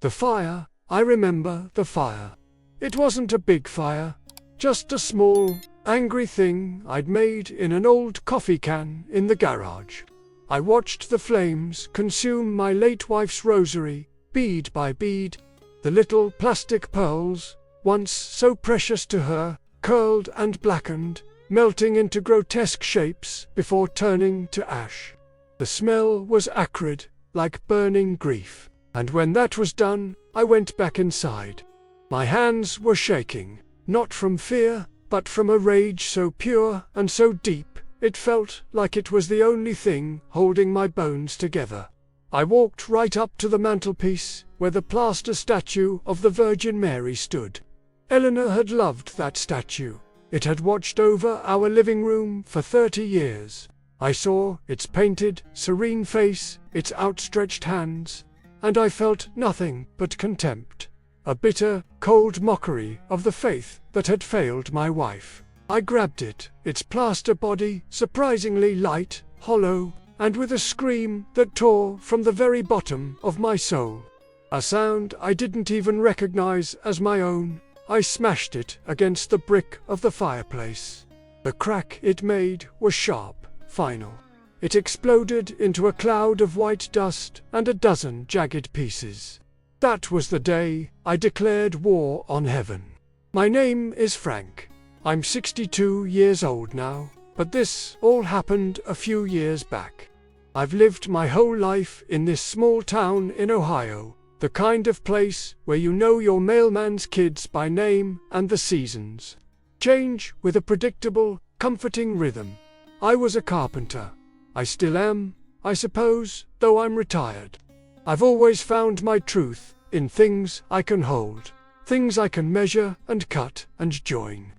The fire, I remember the fire. It wasn't a big fire, just a small, angry thing I'd made in an old coffee can in the garage. I watched the flames consume my late wife's rosary, bead by bead. The little plastic pearls, once so precious to her, curled and blackened, melting into grotesque shapes before turning to ash. The smell was acrid, like burning grief, and when that was done, I went back inside. My hands were shaking, not from fear, but from a rage so pure and so deep, it felt like it was the only thing holding my bones together. I walked right up to the mantelpiece, where the plaster statue of the Virgin Mary stood. Eleanor had loved that statue. It had watched over our living room for 30 years. I saw its painted, serene face, its outstretched hands, and I felt nothing but contempt. A bitter, cold mockery of the faith that had failed my wife. I grabbed it, its plaster body surprisingly light, hollow, and with a scream that tore from the very bottom of my soul. A sound I didn't even recognize as my own. I smashed it against the brick of the fireplace. The crack it made was sharp, final. It exploded into a cloud of white dust and a dozen jagged pieces. That was the day I declared war on heaven. My name is Frank. I'm 62 years old now, but this all happened a few years back. I've lived my whole life in this small town in Ohio, the kind of place where you know your mailman's kids by name and the seasons change with a predictable, comforting rhythm. I was a carpenter. I still am, I suppose, though I'm retired. I've always found my truth in things I can hold, things I can measure and cut and join.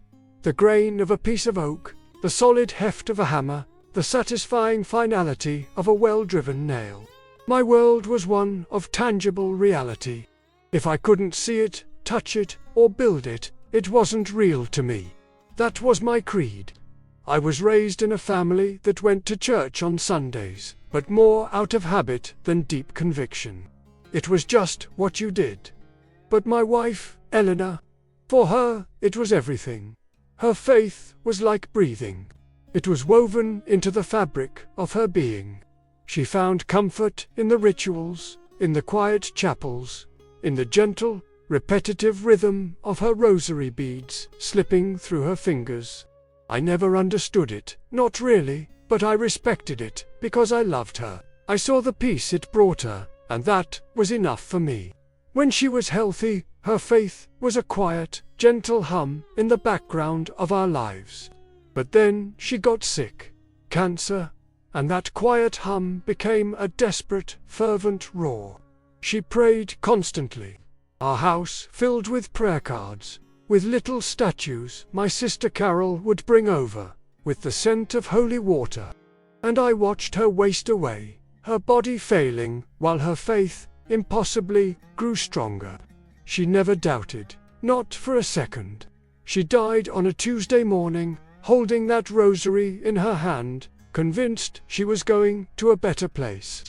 The grain of a piece of oak, the solid heft of a hammer, the satisfying finality of a well-driven nail. My world was one of tangible reality. If I couldn't see it, touch it, or build it, it wasn't real to me. That was my creed. I was raised in a family that went to church on Sundays, but more out of habit than deep conviction. It was just what you did. But my wife, Eleanor, for her, it was everything. Her faith was like breathing. It was woven into the fabric of her being. She found comfort in the rituals, in the quiet chapels, in the gentle, repetitive rhythm of her rosary beads slipping through her fingers. I never understood it, not really, but I respected it, because I loved her. I saw the peace it brought her, and that was enough for me. When she was healthy, her faith was a quiet, gentle hum in the background of our lives. But then she got sick, cancer, and that quiet hum became a desperate, fervent roar. She prayed constantly. Our house filled with prayer cards, with little statues my sister Carol would bring over, with the scent of holy water. And I watched her waste away, her body failing, while her faith, impossibly, grew stronger. She never doubted, not for a second. She died on a Tuesday morning, holding that rosary in her hand, convinced she was going to a better place.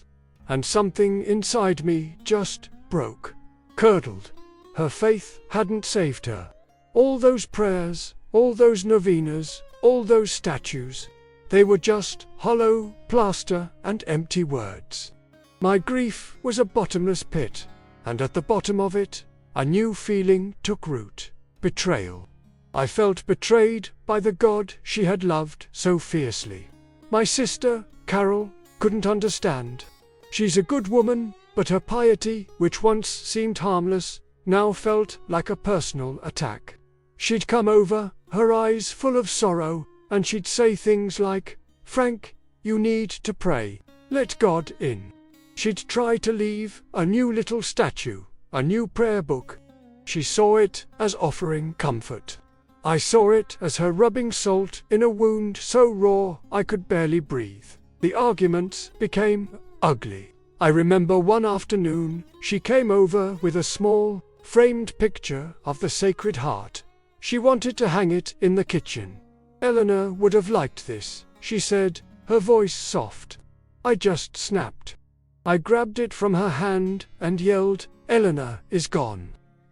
And something inside me just broke, curdled. Her faith hadn't saved her. All those prayers, all those novenas, all those statues, they were just hollow plaster and empty words. My grief was a bottomless pit, and at the bottom of it, a new feeling took root: betrayal. I felt betrayed by the God she had loved so fiercely. My sister, Carol, couldn't understand. She's a good woman, but her piety, which once seemed harmless, now felt like a personal attack. She'd come over, her eyes full of sorrow, and she'd say things like, "Frank, you need to pray. Let God in." She'd try to leave a new little statue, a new prayer book. She saw it as offering comfort. I saw it as her rubbing salt in a wound so raw I could barely breathe. The arguments became ugly. I remember one afternoon, she came over with a small, framed picture of the Sacred Heart. She wanted to hang it in the kitchen. Eleanor would have liked this, she said, her voice soft. I just snapped. I grabbed it from her hand and yelled, Eleanor is gone.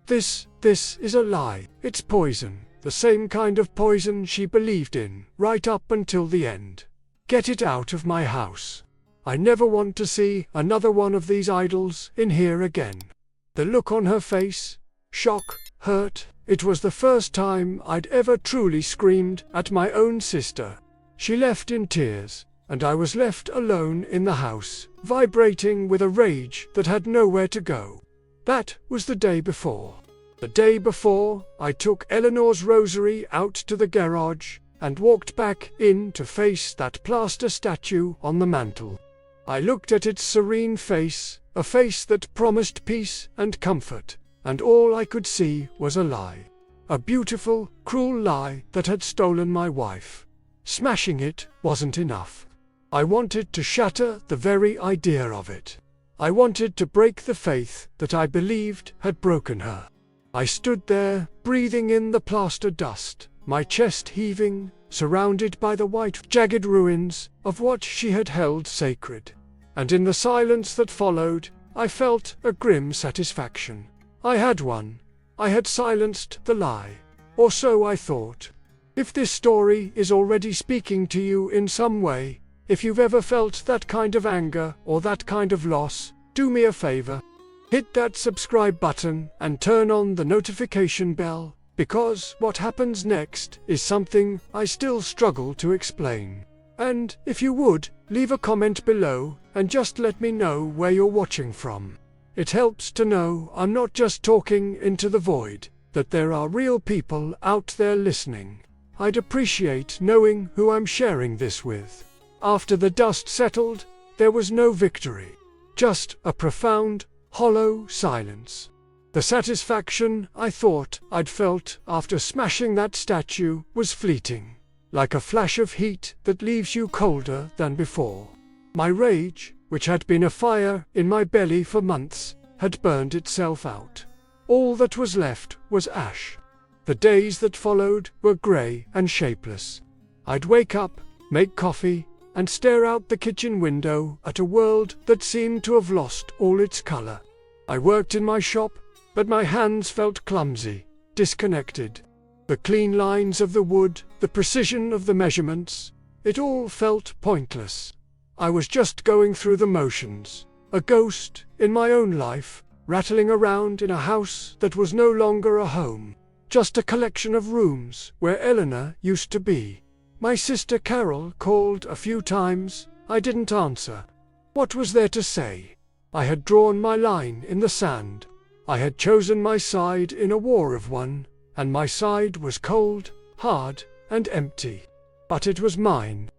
This is a lie. It's poison. The same kind of poison she believed in, right up until the end. Get it out of my house. I never want to see another one of these idols in here again." The look on her face, shock, hurt, it was the first time I'd ever truly screamed at my own sister. She left in tears, and I was left alone in the house, vibrating with a rage that had nowhere to go. That was the day before. The day before, I took Eleanor's rosary out to the garage and walked back in to face that plaster statue on the mantel. I looked at its serene face, a face that promised peace and comfort, and all I could see was a lie. A beautiful, cruel lie that had stolen my wife. Smashing it wasn't enough. I wanted to shatter the very idea of it. I wanted to break the faith that I believed had broken her. I stood there, breathing in the plaster dust, my chest heaving, surrounded by the white, jagged ruins of what she had held sacred. And in the silence that followed, I felt a grim satisfaction. I had won. I had silenced the lie. Or so I thought. If this story is already speaking to you in some way, if you've ever felt that kind of anger or that kind of loss, do me a favor. Hit that subscribe button and turn on the notification bell, because what happens next is something I still struggle to explain. And, if you would, leave a comment below and just let me know where you're watching from. It helps to know I'm not just talking into the void, that there are real people out there listening. I'd appreciate knowing who I'm sharing this with. After the dust settled, there was no victory. Just a profound, hollow silence. The satisfaction I thought I'd felt after smashing that statue was fleeting, like a flash of heat that leaves you colder than before. My rage, which had been a fire in my belly for months, had burned itself out. All that was left was ash. The days that followed were grey and shapeless. I'd wake up, make coffee, and stare out the kitchen window at a world that seemed to have lost all its color. I worked in my shop, but my hands felt clumsy, disconnected. The clean lines of the wood, the precision of the measurements, it all felt pointless. I was just going through the motions, a ghost in my own life, rattling around in a house that was no longer a home, just a collection of rooms where Eleanor used to be. My sister Carol called a few times. I didn't answer. What was there to say? I had drawn my line in the sand. I had chosen my side in a war of one, and my side was cold, hard, and empty. But it was mine.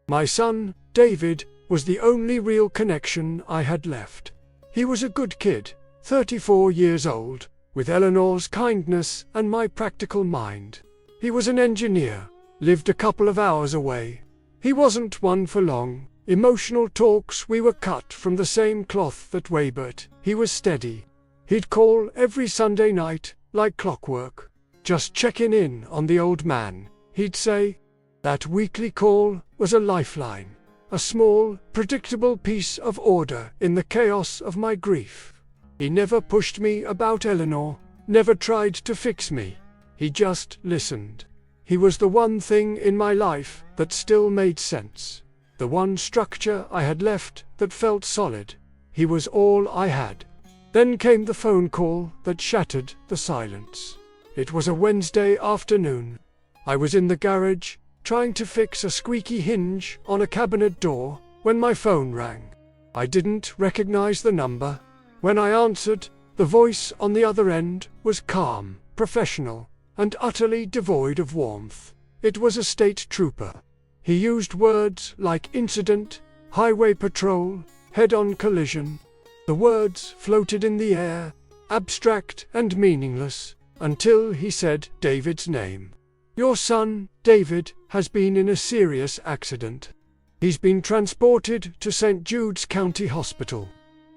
My son, David, was the only real connection I had left. He was a good kid, 34 years old, with Eleanor's kindness and my practical mind. He was an engineer, lived a couple of hours away. He wasn't one for long, emotional talks. We were cut from the same cloth that way, but he was steady. He'd call every Sunday night, like clockwork, just checking in on the old man, he'd say. That weekly call was a lifeline, a small, predictable piece of order in the chaos of my grief. He never pushed me about Eleanor, never tried to fix me. He just listened. He was the one thing in my life that still made sense. The one structure I had left that felt solid. He was all I had. Then came the phone call that shattered the silence. It was a Wednesday afternoon. I was in the garage, trying to fix a squeaky hinge on a cabinet door, when my phone rang. I didn't recognize the number. When I answered, the voice on the other end was calm, professional, and utterly devoid of warmth. It was a state trooper. He used words like incident, highway patrol, head-on collision. The words floated in the air, abstract and meaningless, until he said David's name. "Your son, David, has been in a serious accident. He's been transported to St. Jude's County Hospital.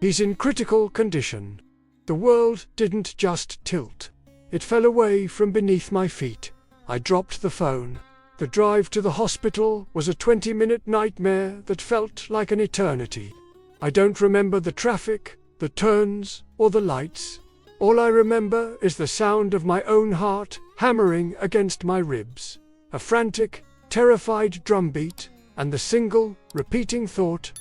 He's in critical condition." The world didn't just tilt. It fell away from beneath my feet. I dropped the phone. The drive to the hospital was a 20-minute nightmare that felt like an eternity. I don't remember the traffic, the turns, or the lights. All I remember is the sound of my own heart hammering against my ribs, a frantic, terrified drumbeat, and the single, repeating thought,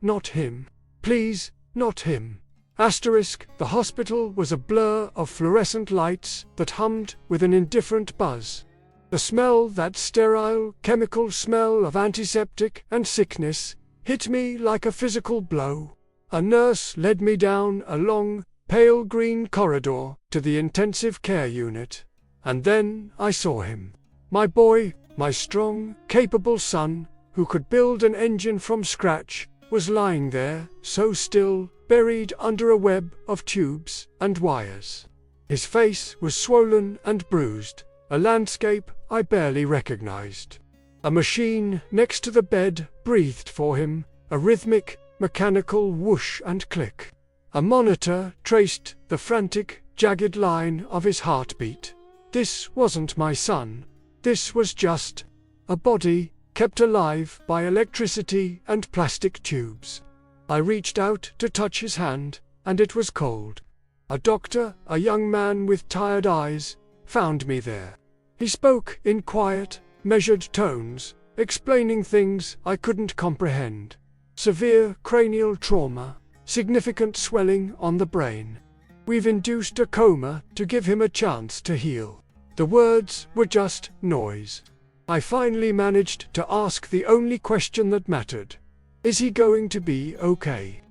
not him. Please, not him. The hospital was a blur of fluorescent lights that hummed with an indifferent buzz. The smell, that sterile, chemical smell of antiseptic and sickness, hit me like a physical blow. A nurse led me down a long, pale green corridor to the intensive care unit. And then I saw him. My boy, my strong, capable son, who could build an engine from scratch, was lying there, so still, buried under a web of tubes and wires. His face was swollen and bruised, a landscape I barely recognized. A machine next to the bed breathed for him, a rhythmic, mechanical whoosh and click. A monitor traced the frantic, jagged line of his heartbeat. This wasn't my son. This was just a body kept alive by electricity and plastic tubes. I reached out to touch his hand, and it was cold. A doctor, a young man with tired eyes, found me there. He spoke in quiet, measured tones, explaining things I couldn't comprehend. Severe cranial trauma, significant swelling on the brain. We've induced a coma to give him a chance to heal. The words were just noise. I finally managed to ask the only question that mattered. Is he going to be okay?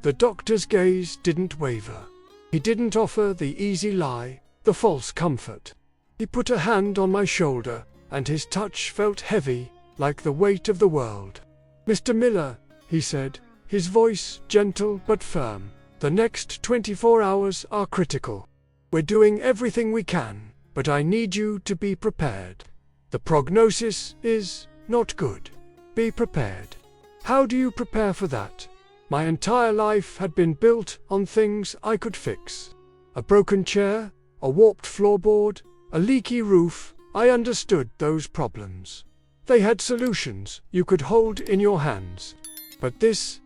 The doctor's gaze didn't waver. He didn't offer the easy lie, the false comfort. He put a hand on my shoulder, and his touch felt heavy, like the weight of the world. "Mr. Miller," he said, his voice gentle but firm, "the next 24 hours are critical. We're doing everything we can, but I need you to be prepared. The prognosis is not good. Be prepared." How do you prepare for that? My entire life had been built on things I could fix. A broken chair, a warped floorboard, a leaky roof. I understood those problems. They had solutions you could hold in your hands. But this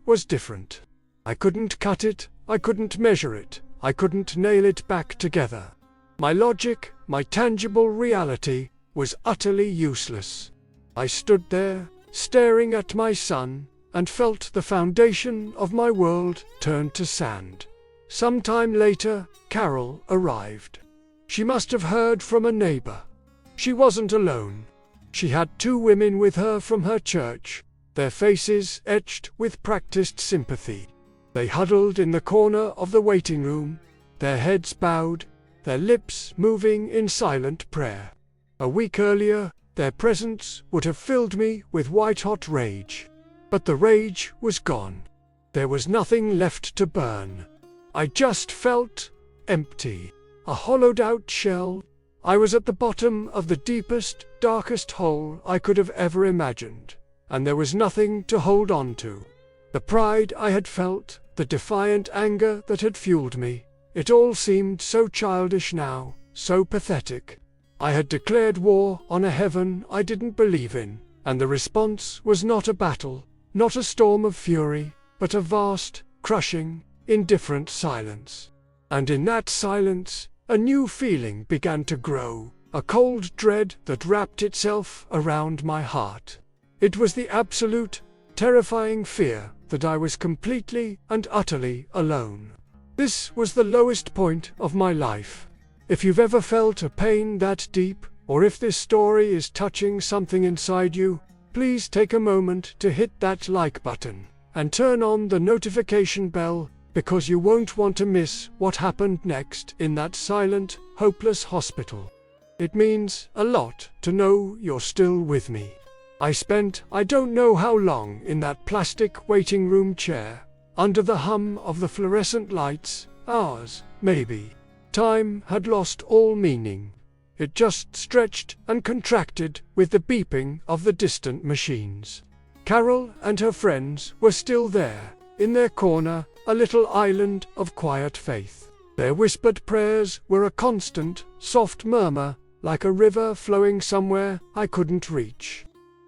was different. I couldn't cut it, I couldn't measure it, I couldn't nail it back together. My logic, my tangible reality, was utterly useless. I stood there, staring at my son, and felt the foundation of my world turn to sand. Sometime later, Carol arrived. She must have heard from a neighbor. She wasn't alone. She had 2 women with her from her church, their faces etched with practiced sympathy. They huddled in the corner of the waiting room, their heads bowed, their lips moving in silent prayer. A week earlier, their presence would have filled me with white-hot rage. But the rage was gone. There was nothing left to burn. I just felt empty, a hollowed-out shell. I was at the bottom of the deepest, darkest hole I could have ever imagined, and there was nothing to hold on to. The pride I had felt, the defiant anger that had fueled me, it all seemed so childish now, so pathetic. I had declared war on a heaven I didn't believe in, and the response was not a battle, not a storm of fury, but a vast, crushing, indifferent silence. And in that silence, a new feeling began to grow, a cold dread that wrapped itself around my heart. It was the absolute, terrifying fear that I was completely and utterly alone. This was the lowest point of my life. If you've ever felt a pain that deep, or if this story is touching something inside you, please take a moment to hit that like button, and turn on the notification bell, because you won't want to miss what happened next in that silent, hopeless hospital. It means a lot to know you're still with me. I spent I don't know how long in that plastic waiting room chair, under the hum of the fluorescent lights, hours, maybe. Time had lost all meaning. It just stretched and contracted with the beeping of the distant machines. Carol and her friends were still there, in their corner, a little island of quiet faith. Their whispered prayers were a constant, soft murmur, like a river flowing somewhere I couldn't reach.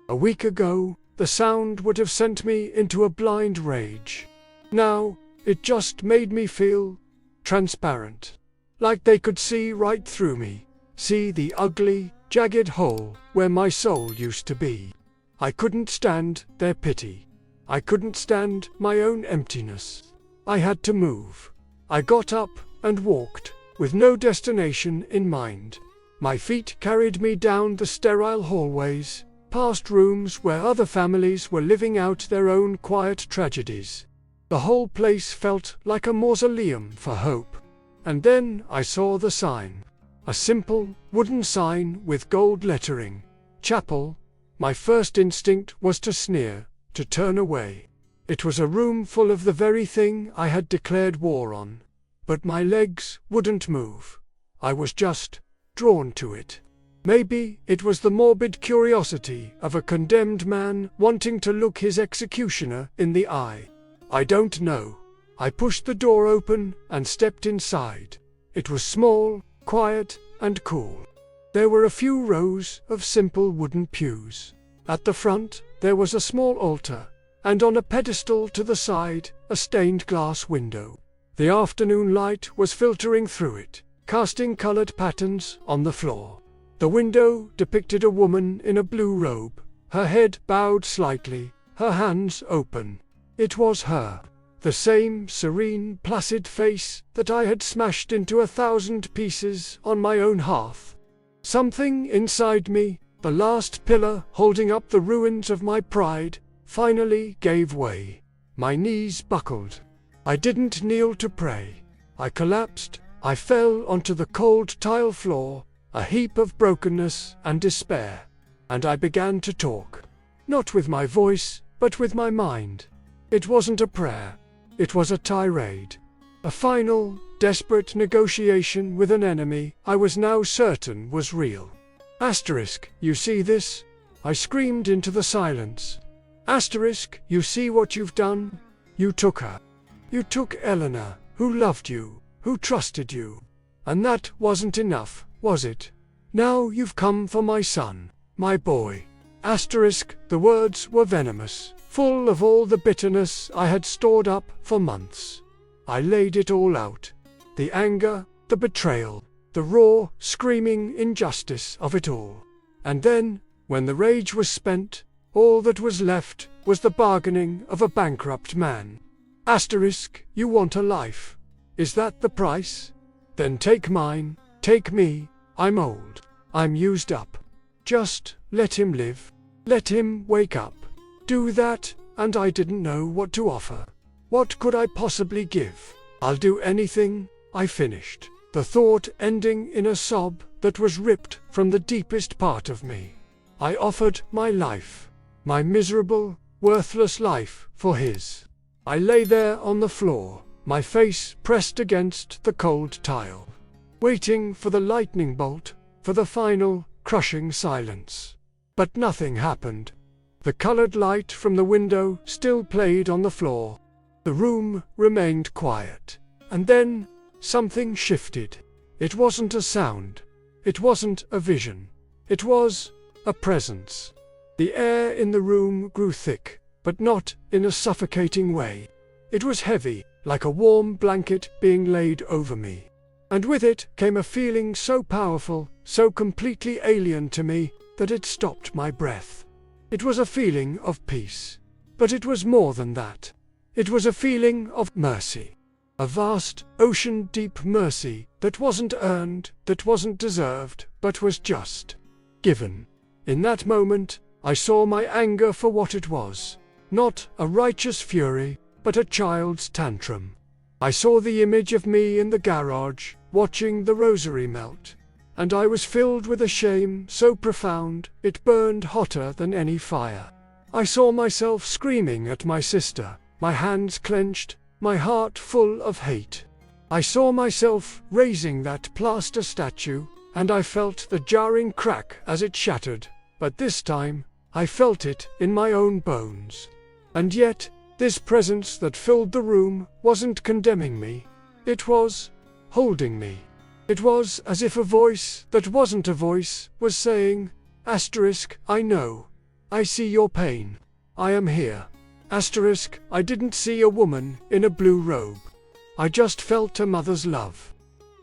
A week ago, the sound would have sent me into a blind rage. Now, it just made me feel transparent. Like they could see right through me, see the ugly, jagged hole where my soul used to be. I couldn't stand their pity. I couldn't stand my own emptiness. I had to move. I got up and walked, with no destination in mind. My feet carried me down the sterile hallways, past rooms where other families were living out their own quiet tragedies. The whole place felt like a mausoleum for hope. And then I saw the sign. A simple, wooden sign with gold lettering. Chapel. My first instinct was to sneer, to turn away. It was a room full of the very thing I had declared war on. But my legs wouldn't move. I was just drawn to it. Maybe it was the morbid curiosity of a condemned man wanting to look his executioner in the eye. I don't know. I pushed the door open and stepped inside. It was small, quiet, and cool. There were a few rows of simple wooden pews. At the front, there was a small altar, and on a pedestal to the side, a stained glass window. The afternoon light was filtering through it, casting colored patterns on the floor. The window depicted a woman in a blue robe, her head bowed slightly, her hands open. It was her. The same serene, placid face that I had smashed into 1,000 pieces on my own hearth. Something inside me, the last pillar holding up the ruins of my pride, finally gave way. My knees buckled. I didn't kneel to pray. I collapsed. I fell onto the cold tile floor, a heap of brokenness and despair. And I began to talk. Not with my voice, but with my mind. It wasn't a prayer. It was a tirade. A final, desperate negotiation with an enemy I was now certain was real. Asterisk, you see this? I screamed into the silence. Asterisk, you see what you've done? You took her. You took Eleanor, who loved you, who trusted you. And that wasn't enough, was it? Now you've come for my son, my boy. Asterisk, the words were venomous, full of all the bitterness I had stored up for months. I laid it all out. The anger, the betrayal, the raw, screaming injustice of it all. And then, when the rage was spent, all that was left was the bargaining of a bankrupt man. Asterisk, you want a life. Is that the price? Then take mine, take me. I'm old. I'm used up. Just let him live. Let him wake up. Do that, and I didn't know what to offer. What could I possibly give? I'll do anything, I finished, the thought ending in a sob that was ripped from the deepest part of me. I offered my life, my miserable, worthless life for his. I lay there on the floor, my face pressed against the cold tile, waiting for the lightning bolt, for the final, crushing silence. But nothing happened. The colored light from the window still played on the floor. The room remained quiet. And then, something shifted. It wasn't a sound. It wasn't a vision. It was a presence. The air in the room grew thick, but not in a suffocating way. It was heavy, like a warm blanket being laid over me. And with it came a feeling so powerful, so completely alien to me, that it stopped my breath. It was a feeling of peace. But it was more than that. It was a feeling of mercy. A vast, ocean-deep mercy that wasn't earned, that wasn't deserved, but was just given. In that moment, I saw my anger for what it was. Not a righteous fury, but a child's tantrum. I saw the image of me in the garage, watching the rosary melt. And I was filled with a shame so profound, it burned hotter than any fire. I saw myself screaming at my sister, my hands clenched, my heart full of hate. I saw myself raising that plaster statue, and I felt the jarring crack as it shattered, but this time, I felt it in my own bones. And yet, this presence that filled the room wasn't condemning me. It was holding me. It was as if a voice that wasn't a voice was saying, Asterisk, I know. I see your pain. I am here. Asterisk, I didn't see a woman in a blue robe. I just felt a mother's love.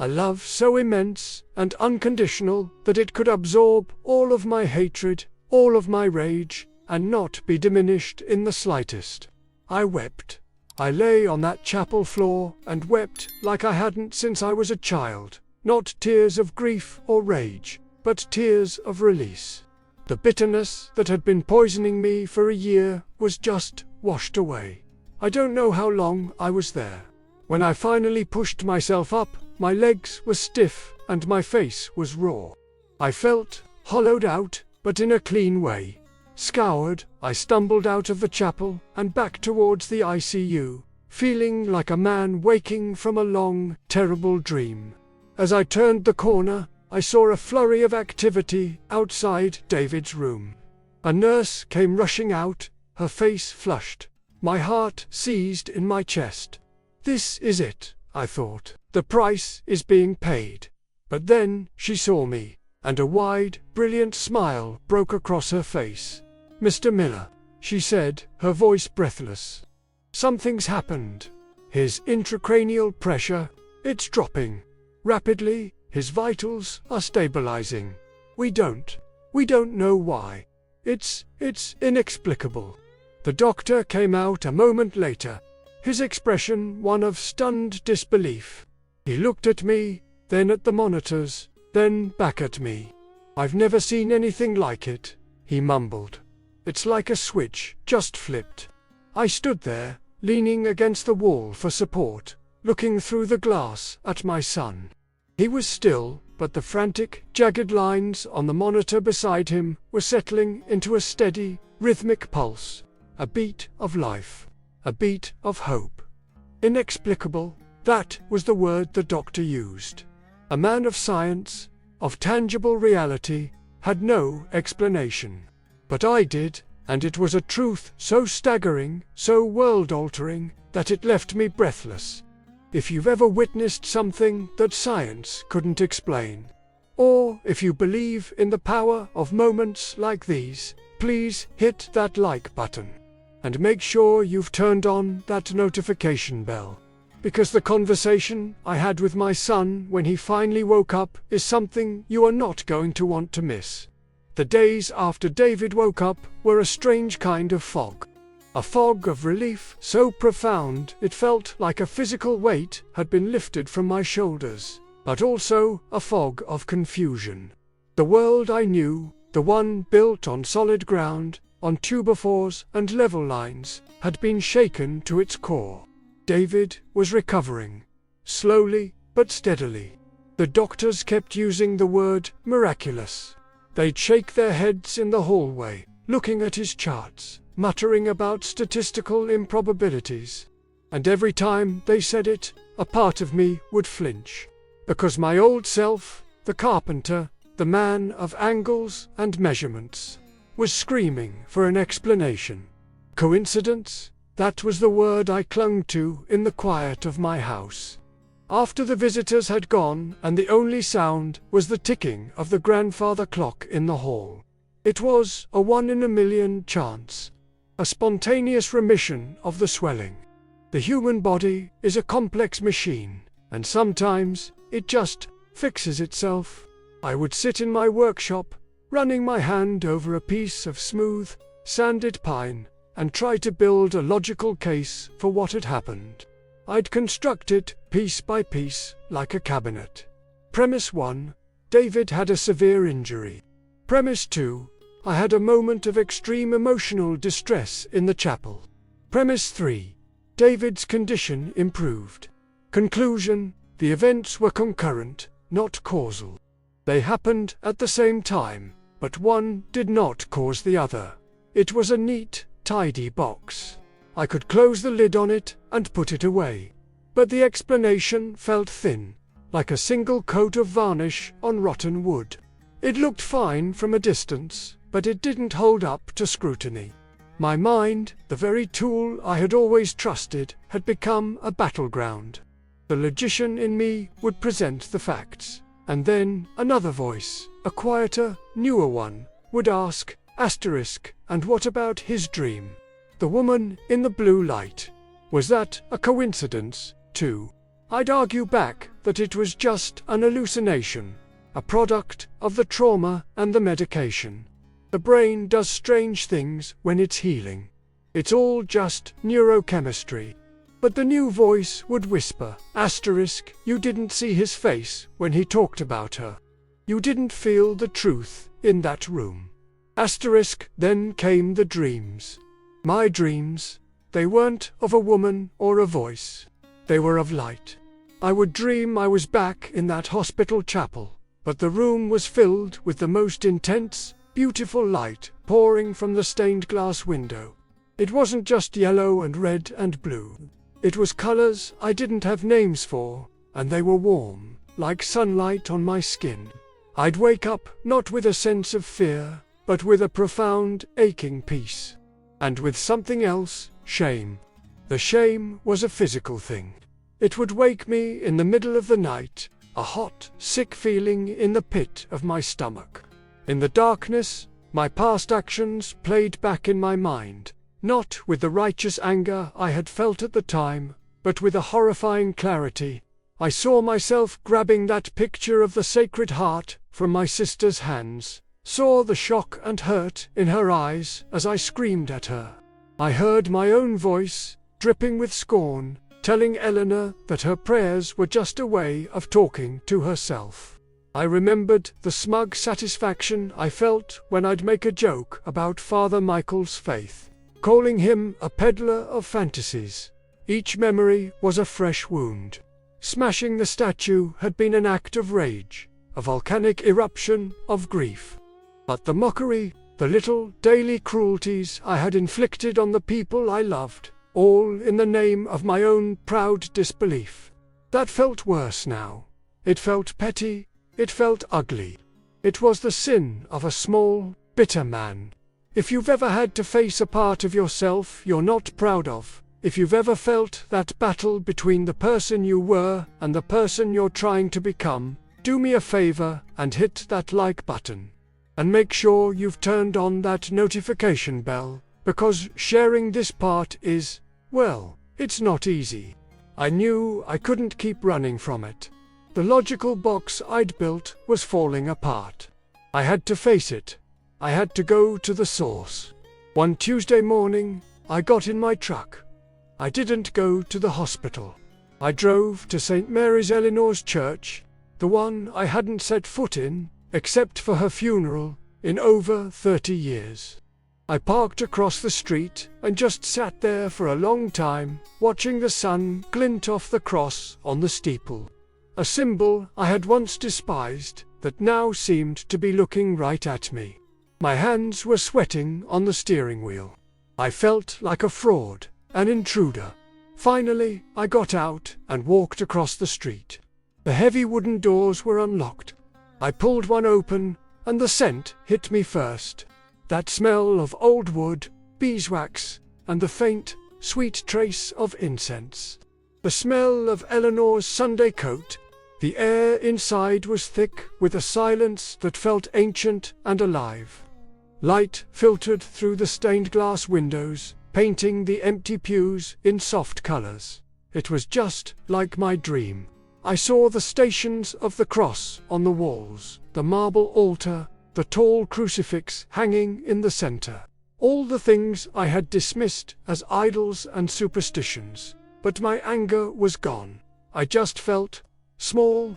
A love so immense and unconditional that it could absorb all of my hatred, all of my rage, and not be diminished in the slightest. I wept. I lay on that chapel floor and wept like I hadn't since I was a child, not tears of grief or rage, but tears of release. The bitterness that had been poisoning me for a year was just washed away. I don't know how long I was there. When I finally pushed myself up, my legs were stiff and my face was raw. I felt hollowed out, but in a clean way. Scoured, I stumbled out of the chapel and back towards the ICU, feeling like a man waking from a long, terrible dream. As I turned the corner, I saw a flurry of activity outside David's room. A nurse came rushing out, her face flushed. My heart seized in my chest. This is it, I thought. The price is being paid. But then she saw me, and a wide, brilliant smile broke across her face. "Mr. Miller," she said, her voice breathless. "Something's happened. His intracranial pressure, it's dropping. Rapidly, his vitals are stabilizing. We don't know why. It's inexplicable." The doctor came out a moment later, his expression one of stunned disbelief. He looked at me, then at the monitors, then back at me. "I've never seen anything like it," he mumbled. "It's like a switch just flipped." I stood there, leaning against the wall for support, looking through the glass at my son. He was still, but the frantic, jagged lines on the monitor beside him were settling into a steady, rhythmic pulse, a beat of life, a beat of hope. Inexplicable, that was the word the doctor used. A man of science, of tangible reality, had no explanation. But I did, and it was a truth so staggering, so world-altering, that it left me breathless. If you've ever witnessed something that science couldn't explain, or if you believe in the power of moments like these, please hit that like button. And make sure you've turned on that notification bell. Because the conversation I had with my son when he finally woke up is something you are not going to want to miss. The days after David woke up were a strange kind of fog. A fog of relief so profound it felt like a physical weight had been lifted from my shoulders, but also a fog of confusion. The world I knew, the one built on solid ground, on tubophores and level lines, had been shaken to its core. David was recovering, slowly but steadily. The doctors kept using the word miraculous. They'd shake their heads in the hallway, looking at his charts, muttering about statistical improbabilities. And every time they said it, a part of me would flinch. Because my old self, the carpenter, the man of angles and measurements, was screaming for an explanation. Coincidence? That was the word I clung to in the quiet of my house. After the visitors had gone and the only sound was the ticking of the grandfather clock in the hall. It was a 1 in a million chance. A spontaneous remission of the swelling. The human body is a complex machine, and sometimes it just fixes itself. I would sit in my workshop, running my hand over a piece of smooth, sanded pine, and try to build a logical case for what had happened. I'd construct it piece by piece, like a cabinet. Premise 1, David had a severe injury. Premise 2, I had a moment of extreme emotional distress in the chapel. Premise 3, David's condition improved. Conclusion, the events were concurrent, not causal. They happened at the same time, but one did not cause the other. It was a neat, tidy box. I could close the lid on it and put it away. But the explanation felt thin, like a single coat of varnish on rotten wood. It looked fine from a distance, but it didn't hold up to scrutiny. My mind, the very tool I had always trusted, had become a battleground. The logician in me would present the facts, and then another voice, a quieter, newer one, would ask, and what about his dream? The woman in the blue light. Was that a coincidence, too? I'd argue back that it was just an hallucination, a product of the trauma and the medication. The brain does strange things when it's healing. It's all just neurochemistry. But the new voice would whisper, asterisk, you didn't see his face when he talked about her. You didn't feel the truth in that room. Asterisk, then came the dreams. My dreams, they weren't of a woman or a voice. They were of light. I would dream I was back in that hospital chapel, but the room was filled with the most intense, beautiful light pouring from the stained glass window. It wasn't just yellow and red and blue. It was colors I didn't have names for, and they were warm, like sunlight on my skin. I'd wake up not with a sense of fear, but with a profound, aching peace. And with something else, shame. The shame was a physical thing. It would wake me in the middle of the night, a hot, sick feeling in the pit of my stomach. In the darkness, my past actions played back in my mind, not with the righteous anger I had felt at the time, but with a horrifying clarity. I saw myself grabbing that picture of the Sacred Heart from my sister's hands, saw the shock and hurt in her eyes as I screamed at her. I heard my own voice, dripping with scorn, telling Eleanor that her prayers were just a way of talking to herself. I remembered the smug satisfaction I felt when I'd make a joke about Father Michael's faith, calling him a peddler of fantasies. Each memory was a fresh wound. Smashing the statue had been an act of rage, a volcanic eruption of grief. But the mockery, the little daily cruelties I had inflicted on the people I loved, all in the name of my own proud disbelief. That felt worse now. It felt petty, it felt ugly. It was the sin of a small, bitter man. If you've ever had to face a part of yourself you're not proud of, if you've ever felt that battle between the person you were and the person you're trying to become, do me a favor and hit that like button. And make sure you've turned on that notification bell, because sharing this part is, well, it's not easy. I knew I couldn't keep running from it. The logical box I'd built was falling apart. I had to face it. I had to go to the source. One Tuesday morning, I got in my truck. I didn't go to the hospital. I drove to St. Mary's Eleanor's church, the one I hadn't set foot in, except for her funeral, in over 30 years. I parked across the street and just sat there for a long time, watching the sun glint off the cross on the steeple. A symbol I had once despised that now seemed to be looking right at me. My hands were sweating on the steering wheel. I felt like a fraud, an intruder. Finally, I got out and walked across the street. The heavy wooden doors were unlocked. I pulled one open, and the scent hit me first. That smell of old wood, beeswax, and the faint, sweet trace of incense. The smell of Eleanor's Sunday coat. The air inside was thick with a silence that felt ancient and alive. Light filtered through the stained glass windows, painting the empty pews in soft colors. It was just like my dream. I saw the stations of the cross on the walls, the marble altar, the tall crucifix hanging in the center. All the things I had dismissed as idols and superstitions. But my anger was gone. I just felt small.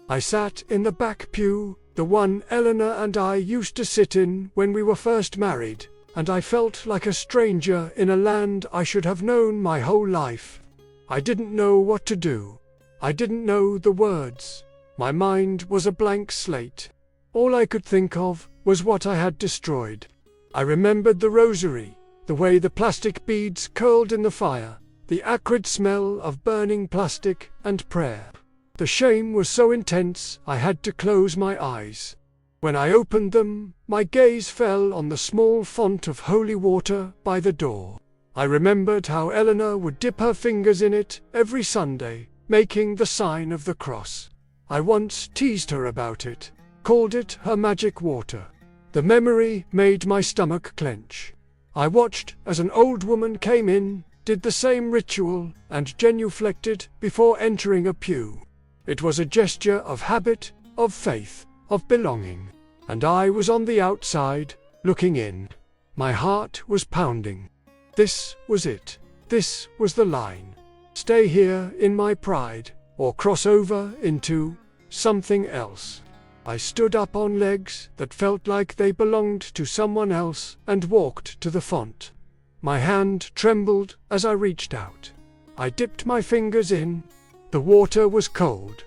I sat in the back pew, the one Eleanor and I used to sit in when we were first married, and I felt like a stranger in a land I should have known my whole life. I didn't know what to do. I didn't know the words. My mind was a blank slate. All I could think of was what I had destroyed. I remembered the Rosary, the way the plastic beads curled in the fire, the acrid smell of burning plastic and prayer. The shame was so intense I had to close my eyes. When I opened them, my gaze fell on the small font of holy water by the door. I remembered how Eleanor would dip her fingers in it every Sunday, making the sign of the cross. I once teased her about it, called it her magic water. The memory made my stomach clench. I watched as an old woman came in, did the same ritual and genuflected before entering a pew. It was a gesture of habit, of faith, of belonging. And I was on the outside, looking in. My heart was pounding. This was it. This was the line. Stay here in my pride, or cross over into something else. I stood up on legs that felt like they belonged to someone else and walked to the font. My hand trembled as I reached out. I dipped my fingers in. The water was cold.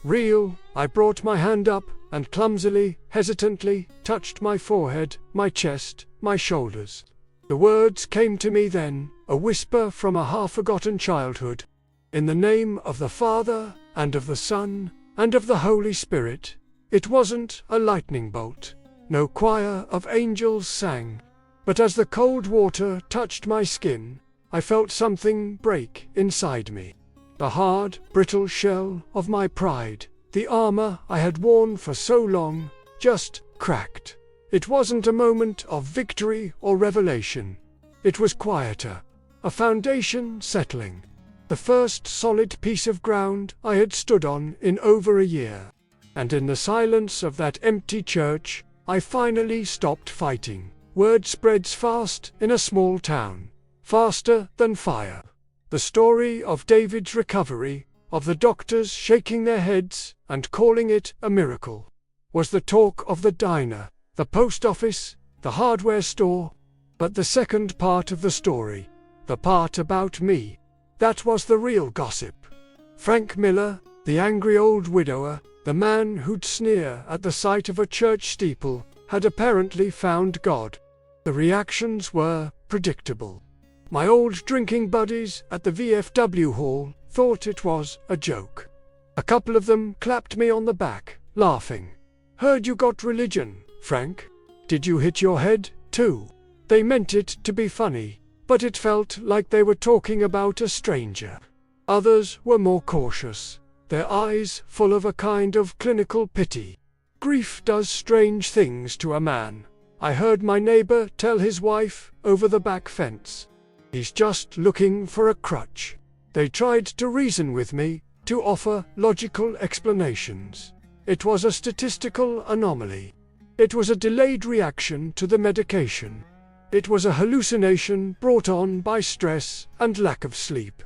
Real. I brought my hand up and clumsily, hesitantly, touched my forehead, my chest, my shoulders. The words came to me then, a whisper from a half-forgotten childhood. In the name of the Father, and of the Son, and of the Holy Spirit. It wasn't a lightning bolt. No choir of angels sang. But as the cold water touched my skin, I felt something break inside me. The hard, brittle shell of my pride, the armor I had worn for so long, just cracked. It wasn't a moment of victory or revelation. It was quieter, a foundation settling. The first solid piece of ground I had stood on in over a year. And in the silence of that empty church, I finally stopped fighting. Word spreads fast in a small town, faster than fire. The story of David's recovery, of the doctors shaking their heads and calling it a miracle, was the talk of the diner, the post office, the hardware store. But the second part of the story, the part about me, that was the real gossip. Frank Miller, the angry old widower, the man who'd sneer at the sight of a church steeple, had apparently found God. The reactions were predictable. My old drinking buddies at the VFW hall thought it was a joke. A couple of them clapped me on the back, laughing. "Heard you got religion, Frank. Did you hit your head, too?" They meant it to be funny, but it felt like they were talking about a stranger. Others were more cautious, their eyes full of a kind of clinical pity. "Grief does strange things to a man," I heard my neighbor tell his wife over the back fence. "He's just looking for a crutch." They tried to reason with me, to offer logical explanations. It was a statistical anomaly. It was a delayed reaction to the medication. It was a hallucination brought on by stress and lack of sleep.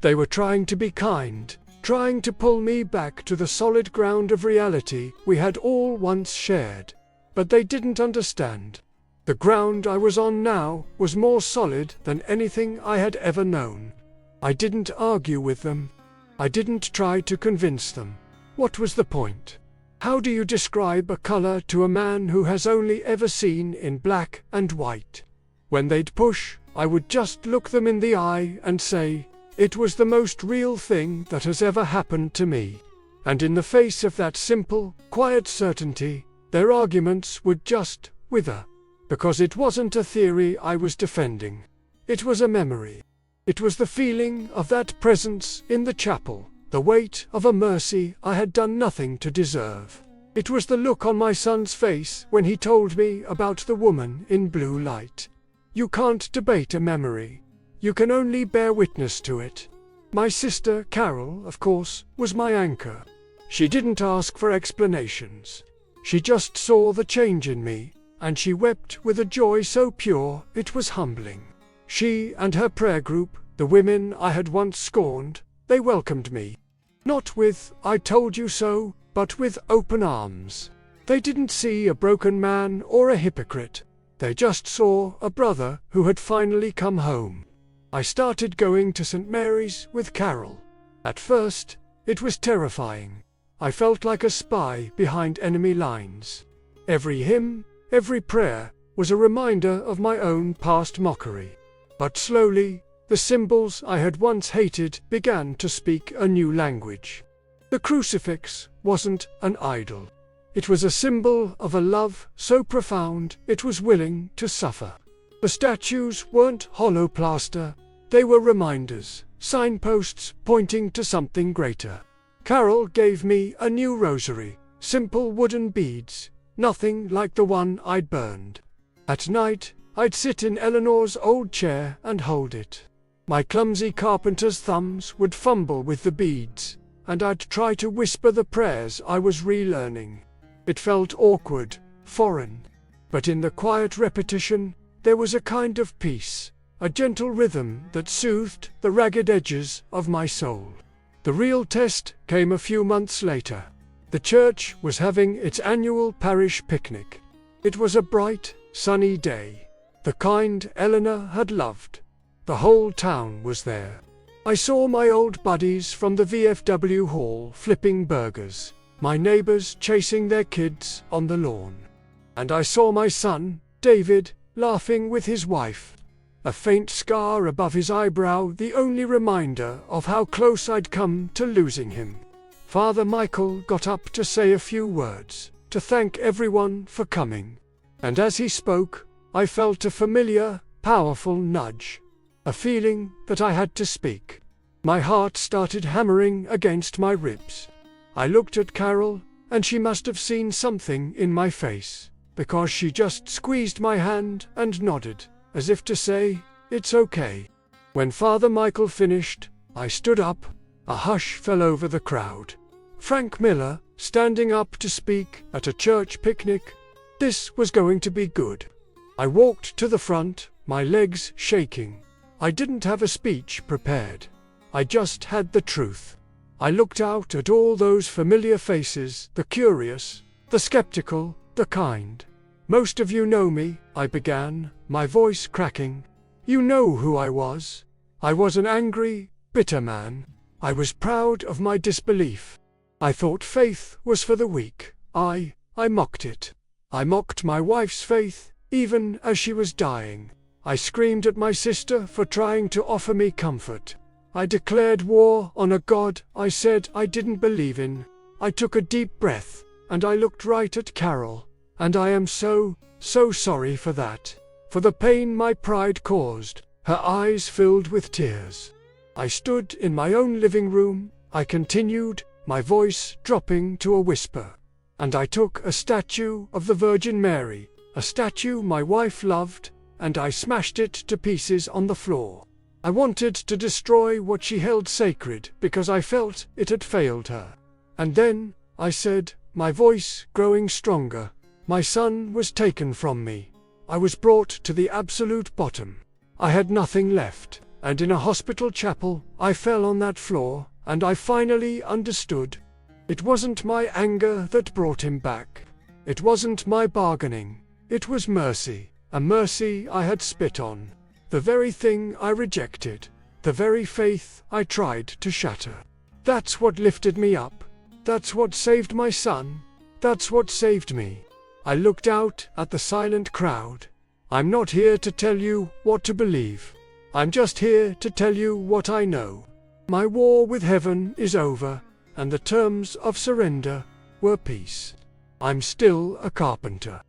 They were trying to be kind, trying to pull me back to the solid ground of reality we had all once shared. But they didn't understand. The ground I was on now was more solid than anything I had ever known. I didn't argue with them. I didn't try to convince them. What was the point? How do you describe a color to a man who has only ever seen in black and white? When they'd push, I would just look them in the eye and say, "It was the most real thing that has ever happened to me." And in the face of that simple, quiet certainty, their arguments would just wither. Because it wasn't a theory I was defending. It was a memory. It was the feeling of that presence in the chapel, the weight of a mercy I had done nothing to deserve. It was the look on my son's face when he told me about the woman in blue light. You can't debate a memory. You can only bear witness to it. My sister Carol, of course, was my anchor. She didn't ask for explanations. She just saw the change in me, and she wept with a joy so pure it was humbling. She and her prayer group, the women I had once scorned, they welcomed me. Not with "I told you so," but with open arms. They didn't see a broken man or a hypocrite. They just saw a brother who had finally come home. I started going to St. Mary's with Carol. At first, it was terrifying. I felt like a spy behind enemy lines. Every hymn, every prayer, was a reminder of my own past mockery. But slowly, the symbols I had once hated began to speak a new language. The crucifix wasn't an idol. It was a symbol of a love so profound it was willing to suffer. The statues weren't hollow plaster. They were reminders, signposts pointing to something greater. Carol gave me a new rosary, simple wooden beads, nothing like the one I'd burned. At night, I'd sit in Eleanor's old chair and hold it. My clumsy carpenter's thumbs would fumble with the beads, and I'd try to whisper the prayers I was relearning. It felt awkward, foreign, but in the quiet repetition, there was a kind of peace, a gentle rhythm that soothed the ragged edges of my soul. The real test came a few months later. The church was having its annual parish picnic. It was a bright, sunny day, the kind Eleanor had loved. The whole town was there. I saw my old buddies from the VFW hall flipping burgers, my neighbors chasing their kids on the lawn. And I saw my son, David, laughing with his wife. A faint scar above his eyebrow, the only reminder of how close I'd come to losing him. Father Michael got up to say a few words, to thank everyone for coming. And as he spoke, I felt a familiar, powerful nudge. A feeling that I had to speak. My heart started hammering against my ribs. I looked at Carol, and she must have seen something in my face, because she just squeezed my hand and nodded, as if to say, "It's okay." When Father Michael finished, I stood up. A hush fell over the crowd. Frank Miller, standing up to speak at a church picnic. This was going to be good. I walked to the front, my legs shaking. I didn't have a speech prepared. I just had the truth. I looked out at all those familiar faces, the curious, the skeptical, the kind. "Most of you know me," I began, my voice cracking. "You know who I was. I was an angry, bitter man. I was proud of my disbelief. I thought faith was for the weak. I mocked it. I mocked my wife's faith, even as she was dying. I screamed at my sister for trying to offer me comfort. I declared war on a God I said I didn't believe in. I took a deep breath, and I looked right at Carol. And I am so sorry for that. For the pain my pride caused." Her eyes filled with tears. I stood in my own living room, I continued, my voice dropping to a whisper. "And I took a statue of the Virgin Mary, a statue my wife loved, and I smashed it to pieces on the floor. I wanted to destroy what she held sacred because I felt it had failed her. And then," I said, my voice growing stronger, "my son was taken from me. I was brought to the absolute bottom. I had nothing left, and in a hospital chapel, I fell on that floor, and I finally understood. It wasn't my anger that brought him back. It wasn't my bargaining. It was mercy, a mercy I had spit on. The very thing I rejected, the very faith I tried to shatter. That's what lifted me up. That's what saved my son. That's what saved me." I looked out at the silent crowd. "I'm not here to tell you what to believe. I'm just here to tell you what I know. My war with heaven is over, and the terms of surrender were peace. I'm still a carpenter.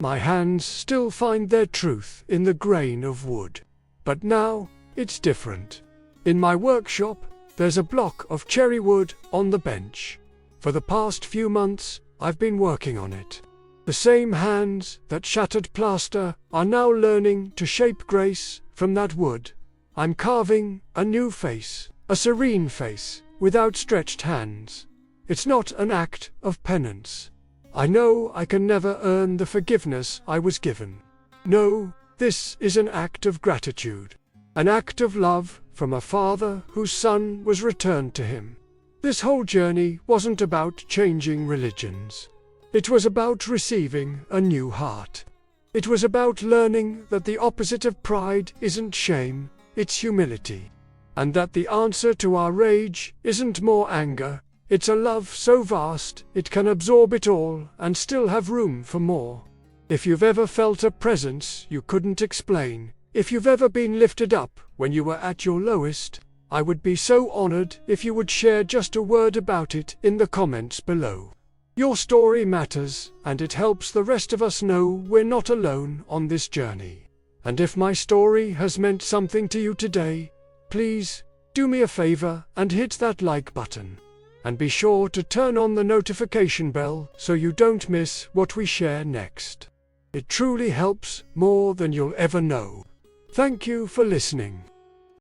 My hands still find their truth in the grain of wood. But now, it's different. In my workshop, there's a block of cherry wood on the bench. For the past few months, I've been working on it. The same hands that shattered plaster are now learning to shape grace from that wood. I'm carving a new face, a serene face, with outstretched hands. It's not an act of penance. I know I can never earn the forgiveness I was given. No, this is an act of gratitude, an act of love from a father whose son was returned to him. This whole journey wasn't about changing religions. It was about receiving a new heart. It was about learning that the opposite of pride isn't shame, it's humility. And that the answer to our rage isn't more anger, it's a love so vast it can absorb it all and still have room for more. If you've ever felt a presence you couldn't explain, if you've ever been lifted up when you were at your lowest, I would be so honored if you would share just a word about it in the comments below. Your story matters, and it helps the rest of us know we're not alone on this journey. And if my story has meant something to you today, please do me a favor and hit that like button. And be sure to turn on the notification bell so you don't miss what we share next. It truly helps more than you'll ever know. Thank you for listening.